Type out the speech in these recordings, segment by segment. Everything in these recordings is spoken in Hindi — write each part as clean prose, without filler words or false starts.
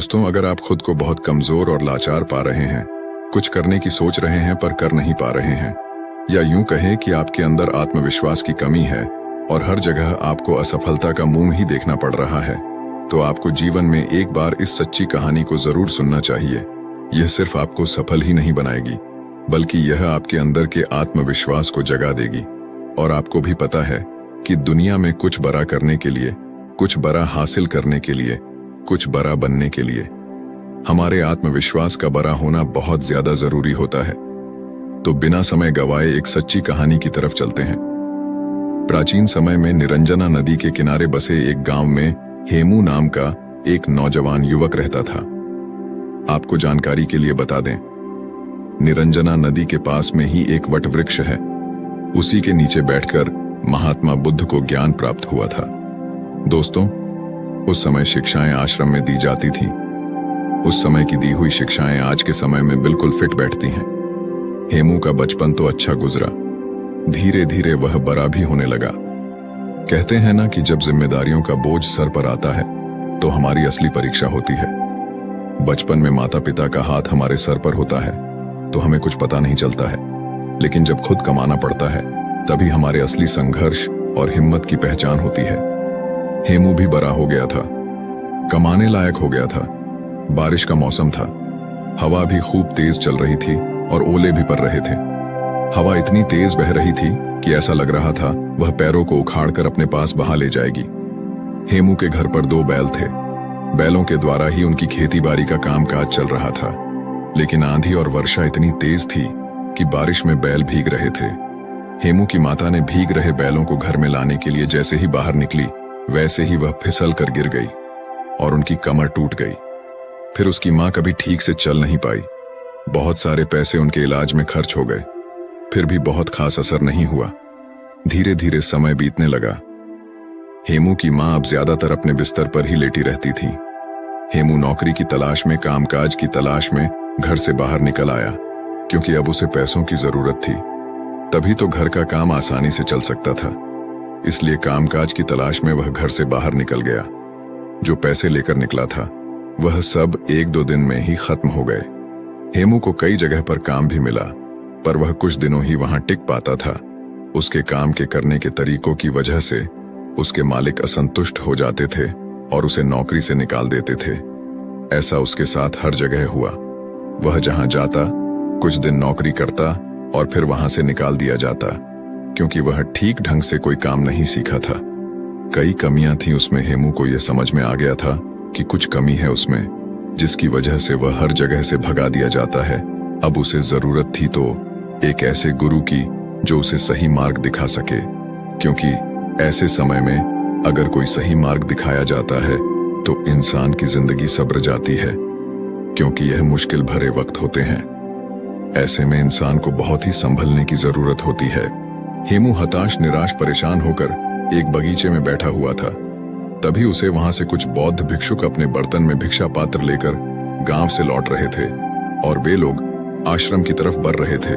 दोस्तों, अगर आप खुद को बहुत कमजोर और लाचार पा रहे हैं, कुछ करने की सोच रहे हैं पर कर नहीं पा रहे हैं, या यूं कहें कि आपके अंदर आत्मविश्वास की कमी है और हर जगह आपको असफलता का मुंह ही देखना पड़ रहा है, तो आपको जीवन में एक बार इस सच्ची कहानी को जरूर सुनना चाहिए। यह सिर्फ आपको सफल ही नहीं बनाएगी, बल्कि यह आपके अंदर के आत्मविश्वास को जगा देगी। और आपको भी पता है कि दुनिया में कुछ बड़ा करने के लिए, कुछ बड़ा हासिल करने के लिए, कुछ बड़ा बनने के लिए हमारे आत्मविश्वास का बड़ा होना बहुत ज्यादा जरूरी होता है। तो बिना समय गवाए एक सच्ची कहानी की तरफ चलते हैं। प्राचीन समय में निरंजना नदी के किनारे बसे एक गांव में हेमू नाम का एक नौजवान युवक रहता था। आपको जानकारी के लिए बता दें, निरंजना नदी के पास में ही एक वट वृक्ष है। उसी के नीचे बैठकर महात्मा बुद्ध को ज्ञान प्राप्त हुआ था। दोस्तों, उस समय शिक्षाएं आश्रम में दी जाती थी। उस समय की दी हुई शिक्षाएं आज के समय में बिल्कुल फिट बैठती हैं। हेमू का बचपन तो अच्छा गुजरा, धीरे धीरे वह बड़ा भी होने लगा। कहते हैं ना कि जब जिम्मेदारियों का बोझ सर पर आता है तो हमारी असली परीक्षा होती है। बचपन में माता पिता का हाथ हमारे सर पर होता है तो हमें कुछ पता नहीं चलता है, लेकिन जब खुद कमाना पड़ता है तभी हमारे असली संघर्ष और हिम्मत की पहचान होती है। हेमू भी बड़ा हो गया था, कमाने लायक हो गया था। बारिश का मौसम था, हवा भी खूब तेज चल रही थी और ओले भी पड़ रहे थे। हवा इतनी तेज बह रही थी कि ऐसा लग रहा था वह पैरों को उखाड़कर अपने पास बहा ले जाएगी। हेमू के घर पर 2 बैल थे। बैलों के द्वारा ही उनकी खेती बाड़ी का कामकाज चल रहा था, लेकिन आंधी और वर्षा इतनी तेज थी कि बारिश में बैल भीग रहे थे। हेमू की माता ने भीग रहे बैलों को घर में लाने के लिए जैसे ही बाहर निकली, वैसे ही वह फिसल कर गिर गई और उनकी कमर टूट गई। फिर उसकी मां कभी ठीक से चल नहीं पाई। बहुत सारे पैसे उनके इलाज में खर्च हो गए, फिर भी बहुत खास असर नहीं हुआ। धीरे धीरे समय बीतने लगा। हेमू की मां अब ज्यादातर अपने बिस्तर पर ही लेटी रहती थी। हेमू नौकरी की तलाश में, कामकाज की तलाश में घर से बाहर निकल आया, क्योंकि अब उसे पैसों की जरूरत थी। तभी तो घर का काम आसानी से चल सकता था। इसलिए कामकाज की तलाश में वह घर से बाहर निकल गया। जो पैसे लेकर निकला था वह सब 1-2 दिन में ही खत्म हो गए। हेमू को कई जगह पर काम भी मिला, पर वह कुछ दिनों ही वहां टिक पाता था। उसके काम के करने के तरीकों की वजह से उसके मालिक असंतुष्ट हो जाते थे और उसे नौकरी से निकाल देते थे। ऐसा उसके साथ हर जगह हुआ। वह जहां जाता, कुछ दिन नौकरी करता और फिर वहां से निकाल दिया जाता, क्योंकि वह ठीक ढंग से कोई काम नहीं सीखा था। कई कमियां थी उसमें। हेमू को यह समझ में आ गया था कि कुछ कमी है उसमें, जिसकी वजह से वह हर जगह से भगा दिया जाता है। अब उसे जरूरत थी तो एक ऐसे गुरु की जो उसे सही मार्ग दिखा सके, क्योंकि ऐसे समय में अगर कोई सही मार्ग दिखाया जाता है तो इंसान की जिंदगी सब्र जाती है, क्योंकि यह मुश्किल भरे वक्त होते हैं। ऐसे में इंसान को बहुत ही संभलने की जरूरत होती है। हेमू हताश, निराश, परेशान होकर एक बगीचे में बैठा हुआ था। तभी उसे वहां से कुछ बौद्ध भिक्षुक अपने बर्तन में भिक्षा पात्र लेकर गांव से लौट रहे थे और वे लोग आश्रम की तरफ बढ़ रहे थे।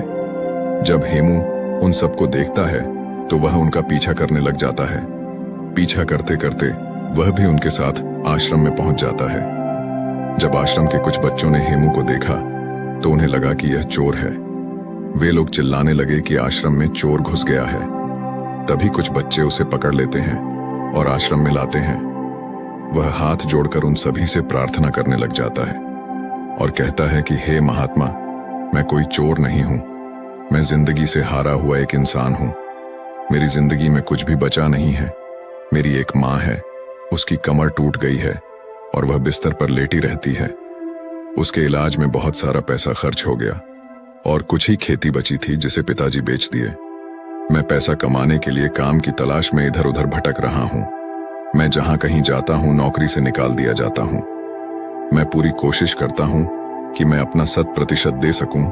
जब हेमू उन सबको देखता है तो वह उनका पीछा करने लग जाता है। पीछा करते करते वह भी उनके साथ आश्रम में पहुंच जाता है। जब आश्रम के कुछ बच्चों ने हेमू को देखा तो उन्हें लगा कि यह चोर है। वे लोग चिल्लाने लगे कि आश्रम में चोर घुस गया है। तभी कुछ बच्चे उसे पकड़ लेते हैं और आश्रम में लाते हैं। वह हाथ जोड़कर उन सभी से प्रार्थना करने लग जाता है और कहता है कि हे महात्मा, मैं कोई चोर नहीं हूं। मैं जिंदगी से हारा हुआ एक इंसान हूं। मेरी जिंदगी में कुछ भी बचा नहीं है। मेरी एक माँ है, उसकी कमर टूट गई है और वह बिस्तर पर लेटी रहती है। उसके इलाज में बहुत सारा पैसा खर्च हो गया और कुछ ही खेती बची थी जिसे पिताजी बेच दिए। मैं पैसा कमाने के लिए काम की तलाश में इधर उधर भटक रहा हूं। मैं जहां कहीं जाता हूं नौकरी से निकाल दिया जाता हूं। मैं पूरी कोशिश करता हूं कि मैं अपना 100% दे सकूं,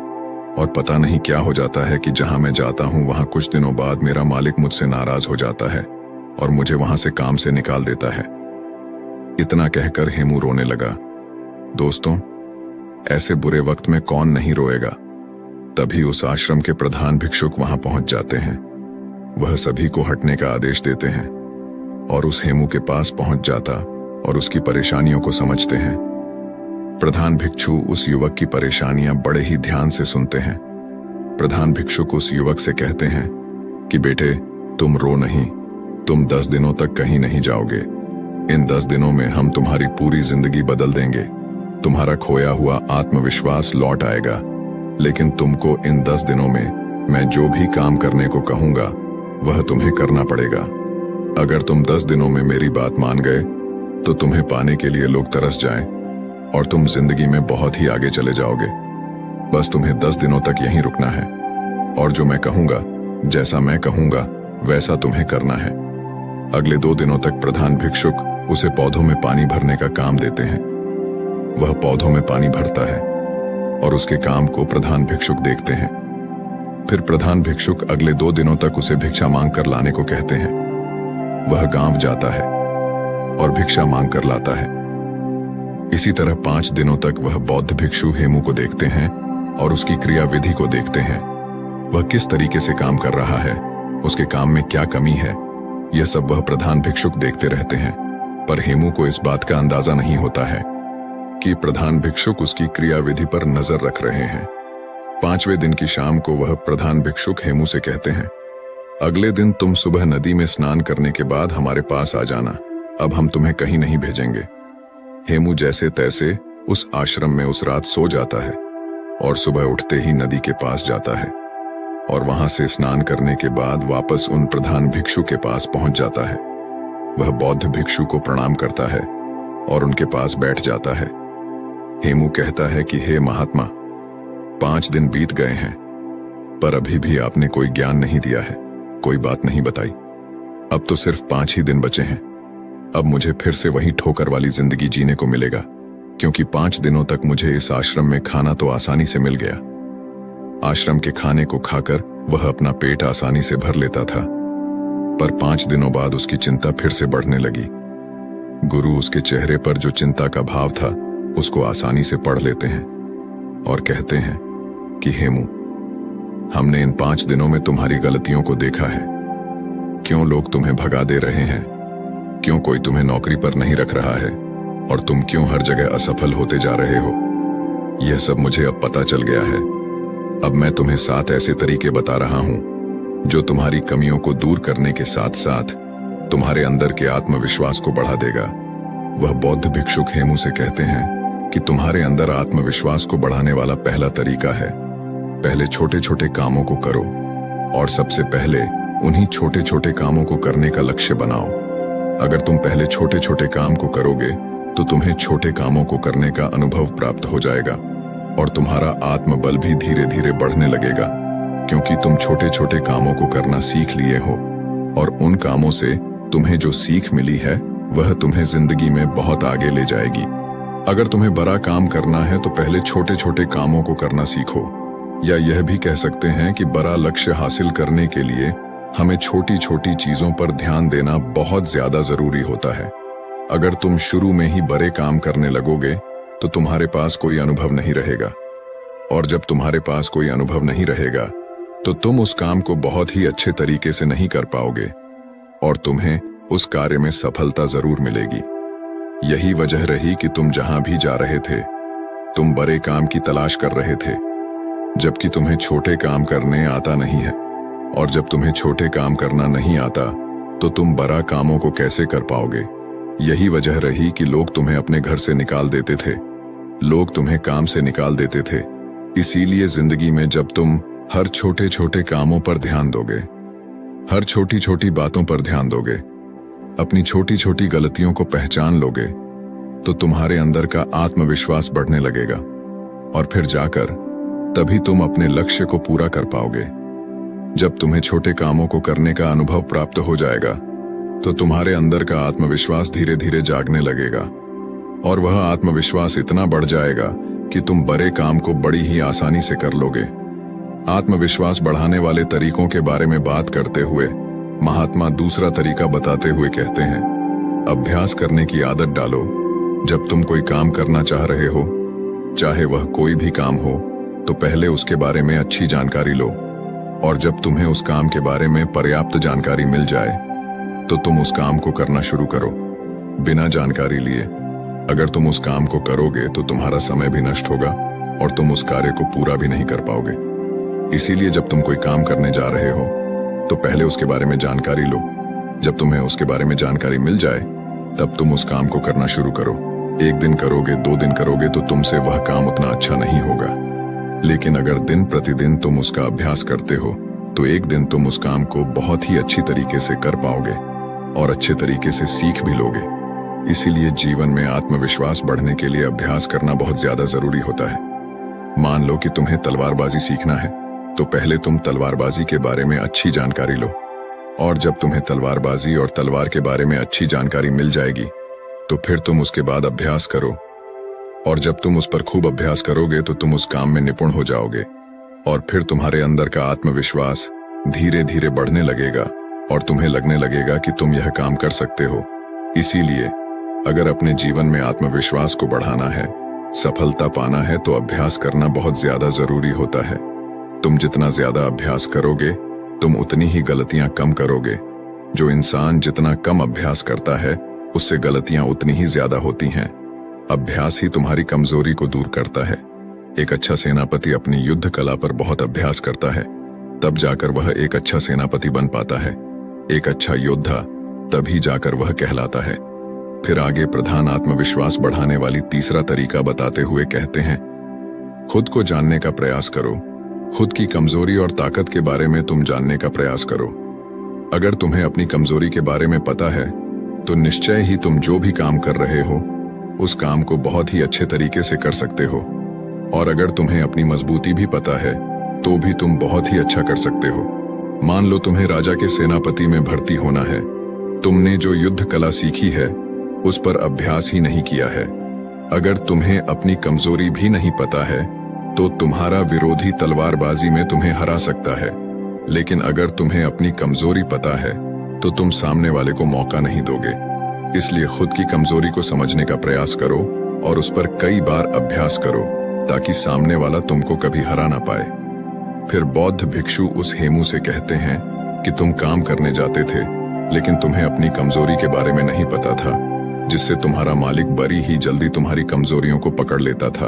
और पता नहीं क्या हो जाता है कि जहां मैं जाता हूं वहां कुछ दिनों बाद मेरा मालिक मुझसे नाराज हो जाता है और मुझे वहां से काम से निकाल देता है। इतना कहकर हेमू रोने लगा। दोस्तों, ऐसे बुरे वक्त में कौन नहीं रोएगा। तभी उस आश्रम के प्रधान भिक्षुक वहां पहुंच जाते हैं। वह सभी को हटने का आदेश देते हैं और उस हेमू के पास पहुंच जाता और उसकी परेशानियों को समझते हैं। प्रधान भिक्षु उस युवक की परेशानियां बड़े ही ध्यान से सुनते हैं। प्रधान भिक्षुक उस युवक से कहते हैं कि बेटे, तुम रो नहीं, तुम 10 दिनों तक कहीं नहीं जाओगे। इन 10 दिनों में हम तुम्हारी पूरी जिंदगी बदल देंगे। तुम्हारा खोया हुआ आत्मविश्वास लौट आएगा। लेकिन तुमको इन 10 दिनों में मैं जो भी काम करने को कहूंगा वह तुम्हें करना पड़ेगा। अगर तुम 10 दिनों में मेरी बात मान गए तो तुम्हें पाने के लिए लोग तरस जाएं और तुम जिंदगी में बहुत ही आगे चले जाओगे। बस तुम्हें 10 दिनों तक यहीं रुकना है और जो मैं कहूंगा, जैसा मैं कहूंगा वैसा तुम्हें करना है। अगले 2 दिनों तक प्रधान भिक्षुक उसे पौधों में पानी भरने का काम देते हैं। वह पौधों में पानी भरता है और उसके काम को प्रधान भिक्षुक देखते हैं। फिर प्रधान भिक्षुक अगले 2 दिनों तक उसे भिक्षा मांग कर लाने को कहते हैं। वह गांव जाता है और भिक्षा मांग कर लाता है। इसी तरह 5 दिनों तक वह बौद्ध भिक्षु हेमू को देखते हैं और उसकी क्रिया विधि को देखते हैं। वह किस तरीके से काम कर रहा है, उसके काम में क्या कमी है, यह सब वह प्रधान भिक्षुक देखते रहते हैं। पर हेमू को इस बात का अंदाजा नहीं होता है कि प्रधान भिक्षुक उसकी क्रिया विधि पर नजर रख रहे हैं। 5वें दिन की शाम को वह प्रधान भिक्षुक हेमू से कहते हैं, अगले दिन तुम सुबह नदी में स्नान करने के बाद हमारे पास आ जाना। अब हम तुम्हें कहीं नहीं भेजेंगे। हेमू जैसे तैसे उस आश्रम में उस रात सो जाता है और सुबह उठते ही नदी के पास जाता है और वहां से स्नान करने के बाद वापस उन प्रधान भिक्षु के पास पहुंच जाता है। वह बौद्ध भिक्षु को प्रणाम करता है और उनके पास बैठ जाता है। हेमू कहता है कि हे महात्मा, 5 दिन बीत गए हैं पर अभी भी आपने कोई ज्ञान नहीं दिया है, कोई बात नहीं बताई। अब तो सिर्फ 5 ही दिन बचे हैं। अब मुझे फिर से वही ठोकर वाली जिंदगी जीने को मिलेगा, क्योंकि 5 दिनों तक मुझे इस आश्रम में खाना तो आसानी से मिल गया। आश्रम के खाने को खाकर वह अपना पेट आसानी से भर लेता था, पर 5 दिनों बाद उसकी चिंता फिर से बढ़ने लगी। गुरु उसके चेहरे पर जो चिंता का भाव था उसको आसानी से पढ़ लेते हैं और कहते हैं कि हेमू, हमने इन 5 दिनों में तुम्हारी गलतियों को देखा है। क्यों लोग तुम्हें भगा दे रहे हैं, क्यों कोई तुम्हें नौकरी पर नहीं रख रहा है और तुम क्यों हर जगह असफल होते जा रहे हो, यह सब मुझे अब पता चल गया है। अब मैं तुम्हें 7 ऐसे तरीके बता रहा हूं जो तुम्हारी कमियों को दूर करने के साथ साथ तुम्हारे अंदर के आत्मविश्वास को बढ़ा देगा। वह बौद्ध भिक्षुक हेमू से कहते हैं कि तुम्हारे अंदर आत्मविश्वास को बढ़ाने वाला पहला तरीका है, पहले छोटे छोटे कामों को करो और सबसे पहले उन्हीं छोटे छोटे कामों को करने का लक्ष्य बनाओ। अगर तुम पहले छोटे छोटे काम को करोगे तो तुम्हें छोटे कामों को करने का अनुभव प्राप्त हो जाएगा और तुम्हारा आत्मबल भी धीरे धीरे बढ़ने लगेगा, क्योंकि तुम छोटे छोटे कामों को करना सीख लिए हो और उन कामों से तुम्हें जो सीख मिली है वह तुम्हें जिंदगी में बहुत आगे ले जाएगी। अगर तुम्हें बड़ा काम करना है तो पहले छोटे छोटे कामों को करना सीखो, या यह भी कह सकते हैं कि बड़ा लक्ष्य हासिल करने के लिए हमें छोटी छोटी चीजों पर ध्यान देना बहुत ज्यादा जरूरी होता है। अगर तुम शुरू में ही बड़े काम करने लगोगे तो तुम्हारे पास कोई अनुभव नहीं रहेगा, और जब तुम्हारे पास कोई अनुभव नहीं रहेगा तो तुम उस काम को बहुत ही अच्छे तरीके से नहीं कर पाओगे और तुम्हें उस कार्य में सफलता जरूर मिलेगी। यही वजह रही कि तुम जहां भी जा रहे थे तुम बड़े काम की तलाश कर रहे थे, जबकि तुम्हें छोटे काम करने आता नहीं है, और जब तुम्हें छोटे काम करना नहीं आता तो तुम बड़ा कामों को कैसे कर पाओगे। यही वजह रही कि लोग तुम्हें अपने घर से निकाल देते थे, लोग तुम्हें काम से निकाल देते थे। इसीलिए जिंदगी में जब तुम हर छोटे छोटे कामों पर ध्यान दोगे, हर छोटी छोटी बातों पर ध्यान दोगे, अपनी छोटी छोटी गलतियों को पहचान लोगे, तो तुम्हारे अंदर का आत्मविश्वास बढ़ने लगेगा और फिर जाकर तभी तुम अपने लक्ष्य को पूरा कर पाओगे। जब तुम्हें छोटे कामों को करने का अनुभव प्राप्त हो जाएगा तो तुम्हारे अंदर का आत्मविश्वास धीरे धीरे जागने लगेगा और वह आत्मविश्वास इतना बढ़ जाएगा कि तुम बड़े काम को बड़ी ही आसानी से कर लोगे। आत्मविश्वास बढ़ाने वाले तरीकों के बारे में बात करते हुए महात्मा दूसरा तरीका बताते हुए कहते हैं, अभ्यास करने की आदत डालो। जब तुम कोई काम करना चाह रहे हो, चाहे वह कोई भी काम हो, तो पहले उसके बारे में अच्छी जानकारी लो, और जब तुम्हें उस काम के बारे में पर्याप्त जानकारी मिल जाए तो तुम उस काम को करना शुरू करो। बिना जानकारी लिए अगर तुम उस काम को करोगे तो तुम्हारा समय भी नष्ट होगा और तुम उस कार्य को पूरा भी नहीं कर पाओगे। इसीलिए जब तुम कोई काम करने जा रहे हो तो पहले उसके बारे में जानकारी लो। जब तुम्हें उसके बारे में जानकारी मिल जाए तब तुम उस काम को करना शुरू करो। 1 दिन करोगे, 2 दिन करोगे तो तुमसे वह काम उतना अच्छा नहीं होगा। लेकिन अगर दिन प्रतिदिन तुम उसका अभ्यास करते हो तो एक दिन तुम उस काम को बहुत ही अच्छी तरीके से कर पाओगे और अच्छे तरीके से सीख भी लोगे। इसीलिए जीवन में आत्मविश्वास बढ़ने के लिए अभ्यास करना बहुत ज्यादा जरूरी होता है। मान लो कि तुम्हें तलवारबाजी सीखना है तो पहले तुम तलवारबाजी के बारे में अच्छी जानकारी लो, और जब तुम्हें तलवारबाजी और तलवार के बारे में अच्छी जानकारी मिल जाएगी तो फिर तुम उसके बाद अभ्यास करो, और जब तुम उस पर खूब अभ्यास करोगे तो तुम उस काम में निपुण हो जाओगे और फिर तुम्हारे अंदर का आत्मविश्वास धीरे धीरे बढ़ने लगेगा और तुम्हें लगने लगेगा कि तुम यह काम कर सकते हो। इसीलिए अगर अपने जीवन में आत्मविश्वास को बढ़ाना है, सफलता पाना है तो अभ्यास करना बहुत ज्यादा जरूरी होता है। तुम जितना ज्यादा अभ्यास करोगे तुम उतनी ही गलतियां कम करोगे। जो इंसान जितना कम अभ्यास करता है उससे गलतियां उतनी ही ज्यादा होती हैं। अभ्यास ही तुम्हारी कमजोरी को दूर करता है। एक अच्छा सेनापति अपनी युद्ध कला पर बहुत अभ्यास करता है, तब जाकर वह एक अच्छा सेनापति बन पाता है। एक अच्छा योद्धा तभी जाकर वह कहलाता है। फिर आगे प्रधान आत्मविश्वास बढ़ाने वाली तीसरा तरीका बताते हुए कहते हैं, खुद को जानने का प्रयास करो। खुद की कमजोरी और ताकत के बारे में तुम जानने का प्रयास करो। अगर तुम्हें अपनी कमजोरी के बारे में पता है तो निश्चय ही तुम जो भी काम कर रहे हो उस काम को बहुत ही अच्छे तरीके से कर सकते हो, और अगर तुम्हें अपनी मजबूती भी पता है तो भी तुम बहुत ही अच्छा कर सकते हो। मान लो तुम्हें राजा के सेनापति में भर्ती होना है, तुमने जो युद्ध कला सीखी है उस पर अभ्यास ही नहीं किया है। अगर तुम्हें अपनी कमजोरी भी नहीं पता है तो तुम्हारा विरोधी तलवारबाजी में तुम्हें हरा सकता है, लेकिन अगर तुम्हें अपनी कमजोरी पता है तो तुम सामने वाले को मौका नहीं दोगे। इसलिए खुद की कमजोरी को समझने का प्रयास करो और उस पर कई बार अभ्यास करो ताकि सामने वाला तुमको कभी हरा ना पाए। फिर बौद्ध भिक्षु उस हेमू से कहते हैं कि तुम काम करने जाते थे लेकिन तुम्हें अपनी कमजोरी के बारे में नहीं पता था, जिससे तुम्हारा मालिक बड़ी ही जल्दी तुम्हारी कमजोरियों को पकड़ लेता था,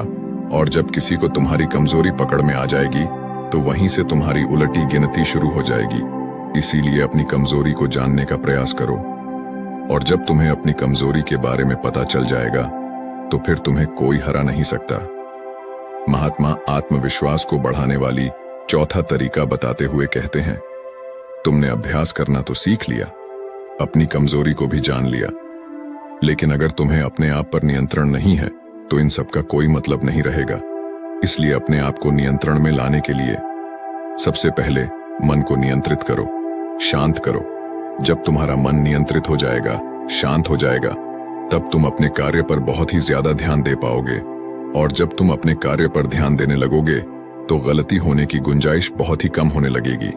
और जब किसी को तुम्हारी कमजोरी पकड़ में आ जाएगी तो वहीं से तुम्हारी उलटी गिनती शुरू हो जाएगी। इसीलिए अपनी कमजोरी को जानने का प्रयास करो, और जब तुम्हें अपनी कमजोरी के बारे में पता चल जाएगा तो फिर तुम्हें कोई हरा नहीं सकता। महात्मा आत्मविश्वास को बढ़ाने वाली चौथा तरीका बताते हुए कहते हैं, तुमने अभ्यास करना तो सीख लिया, अपनी कमजोरी को भी जान लिया, लेकिन अगर तुम्हें अपने आप पर नियंत्रण नहीं है तो इन सब का कोई मतलब नहीं रहेगा। इसलिए अपने आप को नियंत्रण में लाने के लिए सबसे पहले मन को नियंत्रित करो, शांत करो। जब तुम्हारा मन नियंत्रित हो जाएगा, शांत हो जाएगा, तब तुम अपने कार्य पर बहुत ही ज्यादा ध्यान दे पाओगे, और जब तुम अपने कार्य पर ध्यान देने लगोगे तो गलती होने की गुंजाइश बहुत ही कम होने लगेगी।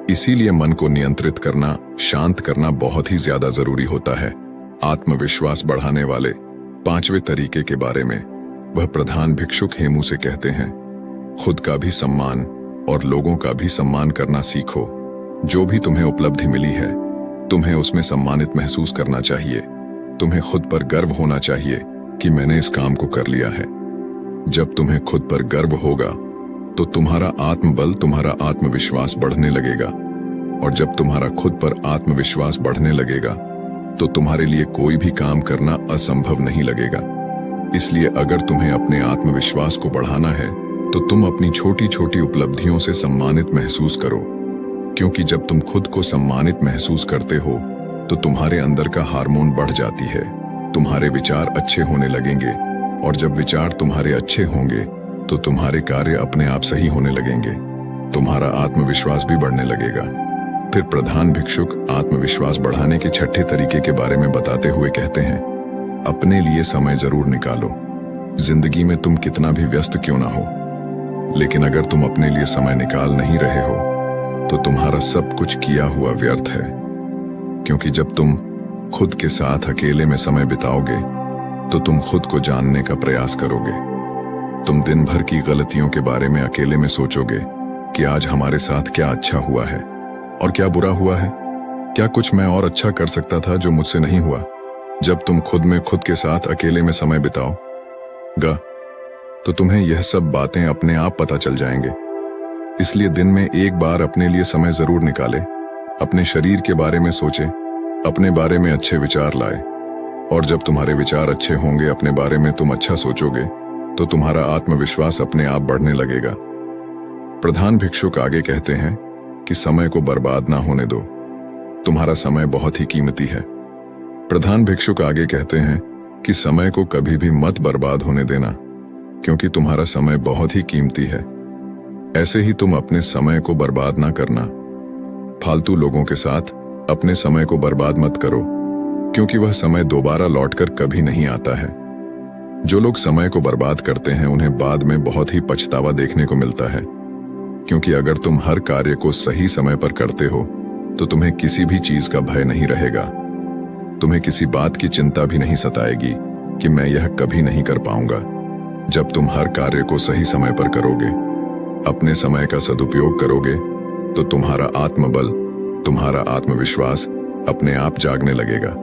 इसीलिए मन को नियंत्रित करना, शांत करना बहुत ही ज्यादा जरूरी होता है। आत्मविश्वास बढ़ाने वाले 5वें तरीके के बारे में वह प्रधान भिक्षुक हेमू से कहते हैं, खुद का भी सम्मान और लोगों का भी सम्मान करना सीखो। जो भी तुम्हें उपलब्धि मिली है तुम्हें उसमें सम्मानित महसूस करना चाहिए। तुम्हें खुद पर गर्व होना चाहिए कि मैंने इस काम को कर लिया है। जब तुम्हें खुद पर गर्व होगा तो तुम्हारा आत्मबल, तुम्हारा आत्मविश्वास बढ़ने लगेगा, और जब तुम्हारा खुद पर आत्मविश्वास बढ़ने लगेगा तो तुम्हारे लिए कोई भी काम करना असंभव नहीं लगेगा। इसलिए अगर तुम्हें अपने आत्मविश्वास को बढ़ाना है तो तुम अपनी छोटी छोटी उपलब्धियों से सम्मानित महसूस करो, क्योंकि जब तुम खुद को सम्मानित महसूस करते हो तो तुम्हारे अंदर का हार्मोन बढ़ जाती है, तुम्हारे विचार अच्छे होने लगेंगे, और जब विचार तुम्हारे अच्छे होंगे तो तुम्हारे कार्य अपने आप सही होने लगेंगे, तुम्हारा आत्मविश्वास भी बढ़ने लगेगा। फिर प्रधान भिक्षुक आत्मविश्वास बढ़ाने के 6ठे तरीके के बारे में बताते हुए कहते हैं, अपने लिए समय जरूर निकालो। जिंदगी में तुम कितना भी व्यस्त क्यों ना हो, लेकिन अगर तुम अपने लिए समय निकाल नहीं रहे हो तो तुम्हारा सब कुछ किया हुआ व्यर्थ है, क्योंकि जब तुम खुद के साथ अकेले में समय बिताओगे तो तुम खुद को जानने का प्रयास करोगे। तुम दिन भर की गलतियों के बारे में अकेले में सोचोगे कि आज हमारे साथ क्या अच्छा हुआ है और क्या बुरा हुआ है, क्या कुछ मैं और अच्छा कर सकता था जो मुझसे नहीं हुआ। जब तुम खुद में खुद के साथ अकेले में समय बिताओगा तो तुम्हें यह सब बातें अपने आप पता चल जाएंगे। इसलिए दिन में एक बार अपने लिए समय जरूर निकाले, अपने शरीर के बारे में सोचे, अपने बारे में अच्छे विचार लाए। और जब तुम्हारे विचार अच्छे होंगे, अपने बारे में तुम अच्छा सोचोगे, तो तुम्हारा आत्मविश्वास अपने आप बढ़ने लगेगा। प्रधान भिक्षुक आगे कहते हैं कि समय को बर्बाद ना होने दो, तुम्हारा समय बहुत ही कीमती है। प्रधान भिक्षुक आगे कहते हैं कि समय को कभी भी मत बर्बाद होने देना, क्योंकि तुम्हारा समय बहुत ही कीमती है। ऐसे ही तुम अपने समय को बर्बाद ना करना। फालतू लोगों के साथ अपने समय को बर्बाद मत करो, क्योंकि वह समय दोबारा लौटकर कभी नहीं आता है। जो लोग समय को बर्बाद करते हैं उन्हें बाद में बहुत ही पछतावा देखने को मिलता है, क्योंकि अगर तुम हर कार्य को सही समय पर करते हो तो तुम्हें किसी भी चीज का भय नहीं रहेगा। तुम्हें किसी बात की चिंता भी नहीं सताएगी कि मैं यह कभी नहीं कर पाऊंगा। जब तुम हर कार्य को सही समय पर करोगे, अपने समय का सदुपयोग करोगे, तो तुम्हारा आत्मबल, तुम्हारा आत्मविश्वास अपने आप जागने लगेगा।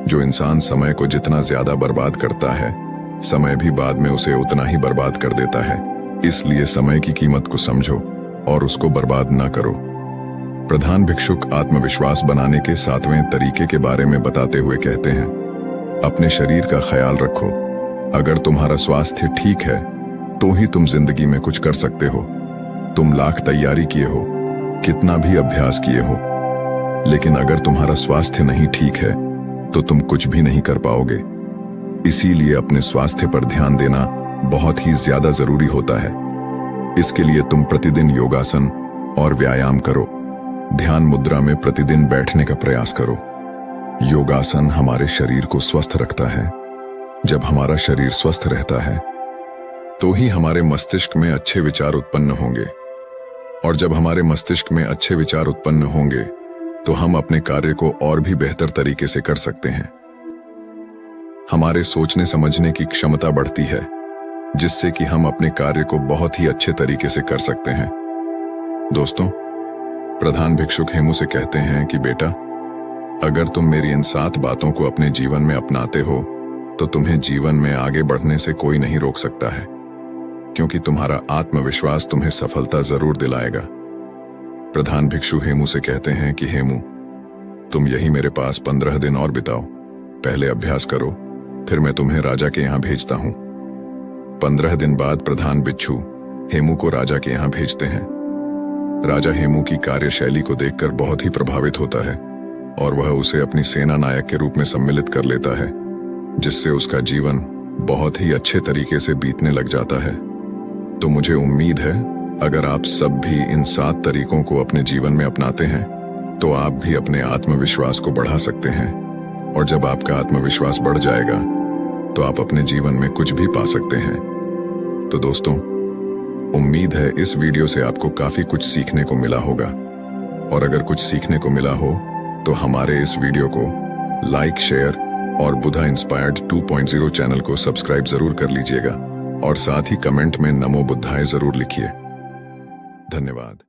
जो इंसान समय को जितना ज्यादा बर्बाद करता है, समय भी बाद में उसे उतना ही बर्बाद कर देता है। इसलिए समय की कीमत को समझो और उसको बर्बाद ना करो। प्रधान भिक्षुक आत्मविश्वास बनाने के 7वें तरीके के बारे में बताते हुए कहते हैं, अपने शरीर का ख्याल रखो। अगर तुम्हारा स्वास्थ्य ठीक है तो ही तुम जिंदगी में कुछ कर सकते हो। तुम लाख तैयारी किए हो, कितना भी अभ्यास किए हो, लेकिन अगर तुम्हारा स्वास्थ्य नहीं ठीक है तो तुम कुछ भी नहीं कर पाओगे। इसीलिए अपने स्वास्थ्य पर ध्यान देना बहुत ही ज्यादा जरूरी होता है। इसके लिए तुम प्रतिदिन योगासन और व्यायाम करो। ध्यान मुद्रा में प्रतिदिन बैठने का प्रयास करो। योगासन हमारे शरीर को स्वस्थ रखता है। जब हमारा शरीर स्वस्थ रहता है तो ही हमारे मस्तिष्क में अच्छे विचार उत्पन्न होंगे, और जब हमारे मस्तिष्क में अच्छे विचार उत्पन्न होंगे तो हम अपने कार्य को और भी बेहतर तरीके से कर सकते हैं। हमारे सोचने समझने की क्षमता बढ़ती है, जिससे कि हम अपने कार्य को बहुत ही अच्छे तरीके से कर सकते हैं। दोस्तों, प्रधान भिक्षुक हेमू से कहते हैं कि बेटा, अगर तुम मेरी इन 7 बातों को अपने जीवन में अपनाते हो तो तुम्हें जीवन में आगे बढ़ने से कोई नहीं रोक सकता है, क्योंकि तुम्हारा आत्मविश्वास तुम्हें सफलता जरूर दिलाएगा। प्रधान भिक्षु हेमू से कहते हैं कि हेमू, तुम यही मेरे पास 15 दिन और बिताओ। पहले अभ्यास करो, फिर मैं तुम्हें राजा के यहाँ भेजता हूँ। 15 दिन बाद प्रधान भिक्षु हेमू को राजा के यहाँ भेजते हैं। राजा हेमू की कार्यशैली को देखकर बहुत ही प्रभावित होता है और वह उसे अपनी सेना नायक के रूप में सम्मिलित कर लेता है, जिससे उसका जीवन बहुत ही अच्छे तरीके से बीतने लग जाता है। तो मुझे उम्मीद है अगर आप सब भी इन 7 तरीकों को अपने जीवन में अपनाते हैं तो आप भी अपने आत्मविश्वास को बढ़ा सकते हैं, और जब आपका आत्मविश्वास बढ़ जाएगा तो आप अपने जीवन में कुछ भी पा सकते हैं। तो दोस्तों, उम्मीद है इस वीडियो से आपको काफी कुछ सीखने को मिला होगा, और अगर कुछ सीखने को मिला हो तो हमारे इस वीडियो को लाइक, शेयर और बुधा इंस्पायर्ड 2.0 चैनल को सब्सक्राइब जरूर कर लीजिएगा, और साथ ही कमेंट में नमो बुद्धाय जरूर लिखिए। धन्यवाद।